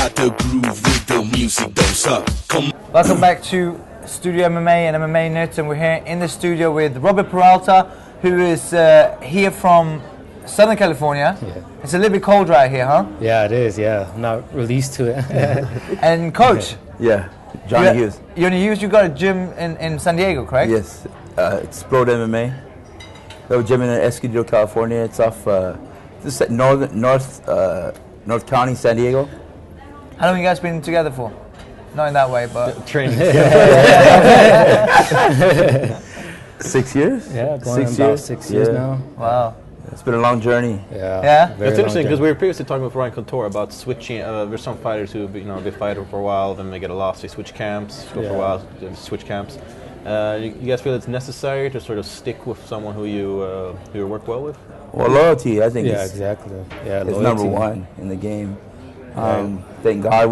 got the groove with the music, don't suck. Come. Welcome back to Studio MMA and MMAnytt, and we're here in the studio with Robbie Peralta, who is here from Southern California. Yeah. It's a little bit cold right here, huh? Yeah, it is. Yeah, I'm not released to it. And coach, Yeah, Johnny Hughes. you're in Hughes. You got a gym in San Diego, correct? Yes, Explode MMA. We have a gym in Escondido, California. It's off just at North County, San Diego. How long have you guys been together for? Not in that way, but Training. 6 years. Yeah, going on about 6 years now. wow. It's been a long journey. Yeah. Yeah? very It's interesting long because we journey. were previously talking with Ryan Couture about switching. There's some fighters who, they fight for a while, then they get a loss, they switch camps, go for a while, then switch camps. You guys feel it's necessary to sort of stick with someone who you work well with? Well, loyalty, I think, Yeah, is exactly. Yeah, number loyalty. one in the game. Thank God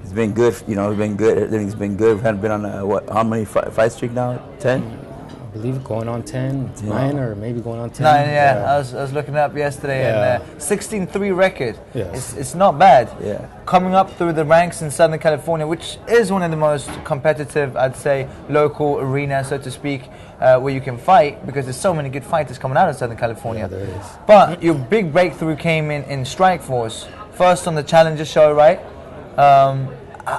it's been good. You know, it's been good. Everything's been good. We haven't been on how many fight streak now? 10. I believe going on 10, 9, or maybe going on 10. 9, yeah. I was looking up yesterday, Yeah. and 16-3 record. Yes. It's not bad. Yeah. Coming up through the ranks in Southern California, which is one of the most competitive, I'd say, local arena, so to speak, where you can fight, because there's so many good fighters coming out of Southern California. Yeah, there is. But your big breakthrough came in Strikeforce, first on the Challenger show, right?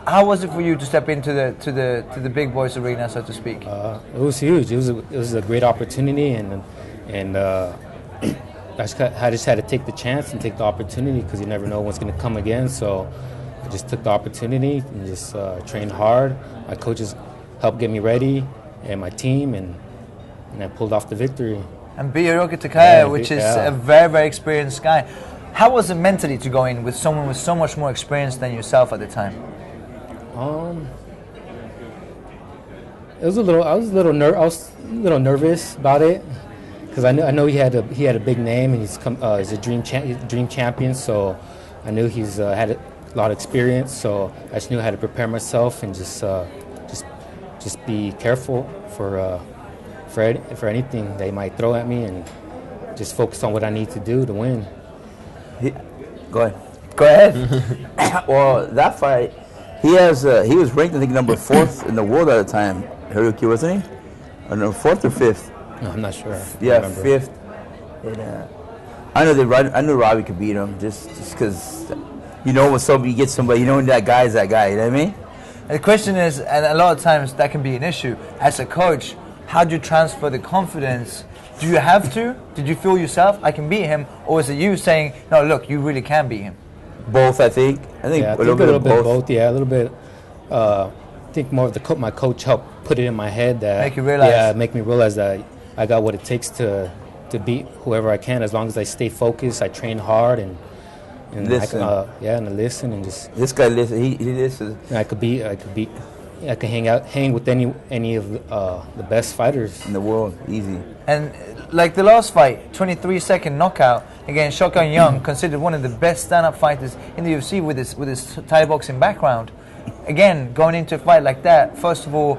How was it for you to step into the big boys arena, so to speak? It was huge. It was a great opportunity, and I just had to take the chance and take the opportunity, because you never know what's going to come again. So I just took the opportunity and just trained hard. My coaches helped get me ready, and my team, and I pulled off the victory. And Hiroki Takaya, Yeah, which is yeah. a very, very experienced guy. How was it mentally to go in with someone with so much more experience than yourself at the time? It was I was a little nervous about it, because I know he had a big name, and he's a dream champion. So I knew he's had a lot of experience. So I just knew I had to prepare myself and just be careful for anything they might throw at me, and just focus on what I need to do to win. Go ahead. Go ahead. Well, that fight, he was ranked, I think, number 4th in the world at the time. Hiroki, wasn't he? Or no, 4th or 5th? No, I'm not sure. Yeah, I remember. 5th. And, I knew Robbie could beat him just because, when you get somebody, that guy is that guy. You know what I mean? And the question is, and a lot of times that can be an issue, as a coach, how do you transfer the confidence? Do you have to? Did you feel yourself, I can beat him? Or is it you saying, no, look, you really can beat him? Both, I think. I think Yeah, a little bit of both. Yeah, a little bit. I think more of my coach helped put it in my head that Make you realize. Yeah, make me realize that I got what it takes to beat whoever I can, as long as I stay focused, I train hard, and Listen. I listen, and just This guy listens. He listens. I could hang with any of the best fighters. In the world, easy. And like the last fight, 23-second knockout against Shotgun Young, considered one of the best stand-up fighters in the UFC with his Thai boxing background. Again, going into a fight like that, first of all,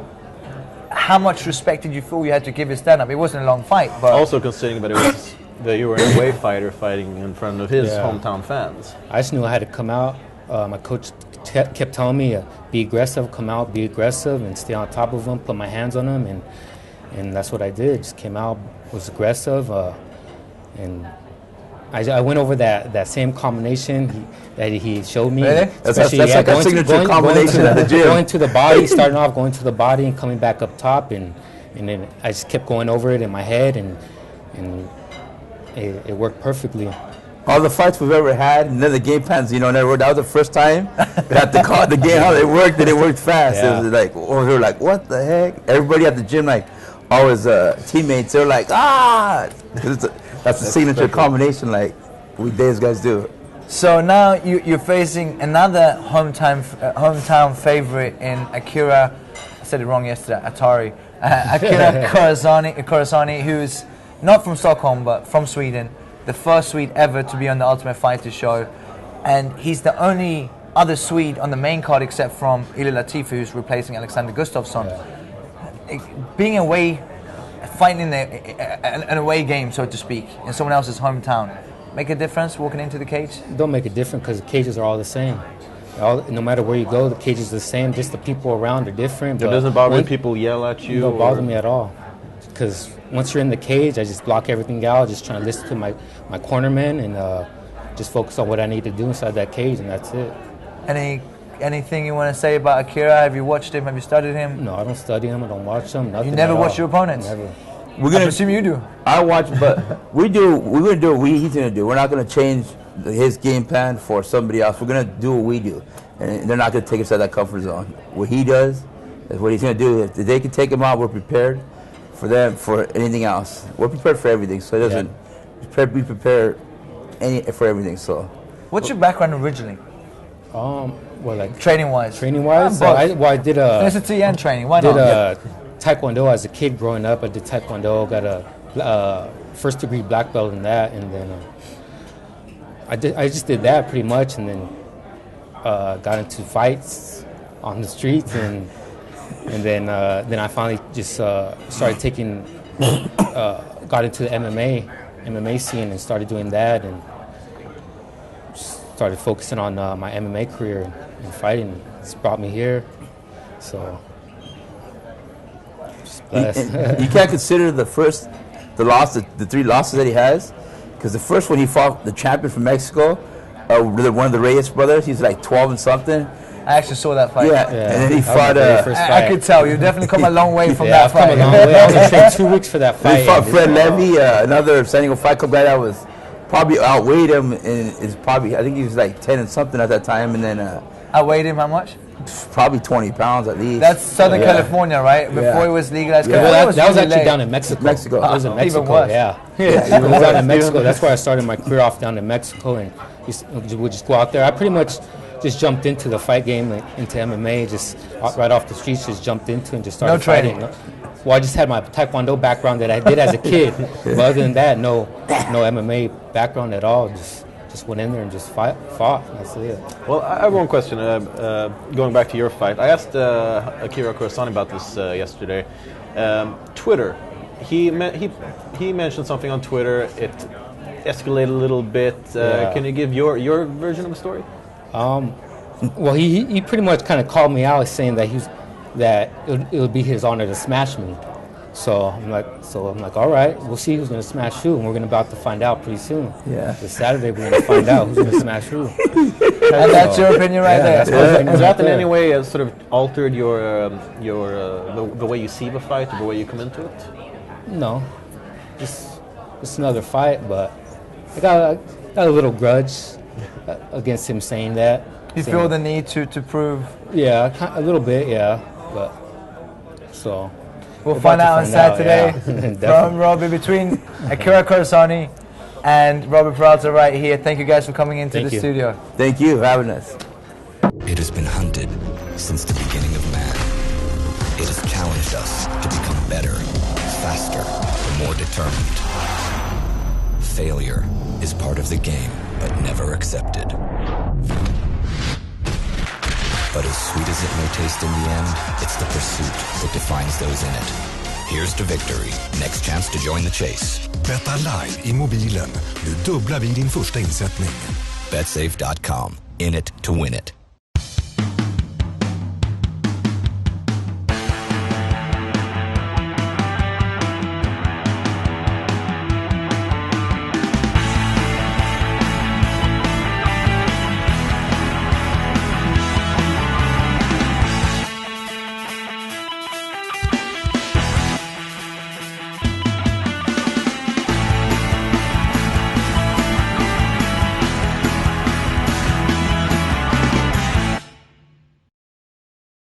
how much respect did you feel you had to give his stand-up? It wasn't a long fight, but Also considering that you were an away fighter fighting in front of his hometown fans. I just knew I had to come out. My coach kept telling me, be aggressive, come out, be aggressive, and stay on top of him, put my hands on him, and that's what I did. Just came out, was aggressive, and I went over that same combination that he showed me. Really? That's like a signature combination at the gym. Going to the body, starting off going to the body and coming back up top, and then I just kept going over it in my head, and it worked perfectly. All the fights we've ever had, and then the game plans, never worked. That was the first time we had to call the game how it worked, and it worked fast. Yeah. It was like, we were like, what the heck? Everybody at the gym, like, all his teammates, they were like, ah! That's a signature combination, like these guys do. So now you're facing another hometown favorite in Akira. I said it wrong yesterday. Akira Kurasani, who's not from Stockholm but from Sweden. The first Swede ever to be on the Ultimate Fighter show, and he's the only other Swede on the main card except from Ilir Latifi, who's replacing Alexander Gustafsson. Being away, fighting in an away game, so to speak, in someone else's hometown. make a difference walking into the cage? Don't make a difference because the cages are all the same. No matter where you go, the cages are the same. Just the people around are different. It doesn't bother when people yell at you? It don't bother me at all. Because once you're in the cage, I just block everything out. Just trying to listen to my cornerman and just focus on what I need to do inside that cage, and that's it. Anything you want to say about Akira? Have you watched him? Have you studied him? No, I don't study him. I don't watch him. Nothing. You never watch your opponents? Never. I assume you do. I watch, but we're gonna do what he's gonna do. We're not gonna change his game plan for somebody else. We're gonna do what we do, and they're not gonna take us out of that comfort zone. What he does is what he's gonna do. If they can take him out, we're prepared for them for anything else. We're prepared for everything, so it doesn't be prepared for everything. So, what's your background originally? Well, like training-wise. Training-wise, I did STN training. Why not? Did Taekwondo as a kid growing up. I did Taekwondo. Got a first-degree black belt in that, and then I just did that pretty much, and then got into fights on the streets, and then I finally just started taking, got into the MMA scene and started doing that, and started focusing on my MMA career and fighting. It's brought me here, so. You can't consider the 3 losses that he has, because the first one he fought the champion from Mexico, one of the Reyes brothers. He's like 12 and something. I actually saw that fight. Yeah. And then he fought. I could tell you definitely come a long way from that fight. I've come a long way. I only trained 2 weeks for that fight. He fought Fred Levy, another San Diego Fight Club guy that was probably outweighed him, and is probably, I think he was like 10 and something at that time, and then outweighed him how much? Probably 20 pounds at least. That's Southern California, right? Before it was legalized. Yeah. Well, that was actually down in Mexico. It was in Mexico. Even worse. It was down in Mexico. That's where I started my career off, down in Mexico, and would just go out there. I pretty much just jumped into the fight game, into MMA, just right off the streets, just jumped into and just started fighting. Well, I just had my Taekwondo background that I did as a kid, but other than that, no MMA background at all. Just went in there and just fought. That's it. Well, I have one question. Going back to your fight, I asked Akira Kurosawa about this yesterday. Twitter. He mentioned something on Twitter. It escalated a little bit. Can you give your version of the story? Well, he pretty much kind of called me out, saying that it would be his honor to smash me. So I'm like, all right, we'll see who's gonna smash who, and we're about to find out pretty soon. Yeah. This Saturday we're gonna find out who's gonna smash who. And that's your opinion right there. Has that in any way sort of altered the way you see the fight or the way you come into it? No, just another fight, but I got a little grudge against him saying that. You feel the need to prove? Yeah, a little bit, yeah, but so. We'll find out on Saturday from Robbie, between Akira Kurosawa and Robbie Peralta right here. Thank you guys for coming into the studio. Thank you for having us. It has been hunted since the beginning of man. It has challenged us to become better, faster, and more determined. Failure is part of the game, but never accepted. But as sweet as it may taste in the end, it's the pursuit that defines those in it. Here's to victory. Next chance to join the chase. Betta live i mobilen. Nu dubblar vi din första insättning. betsafe.com. In it to win it.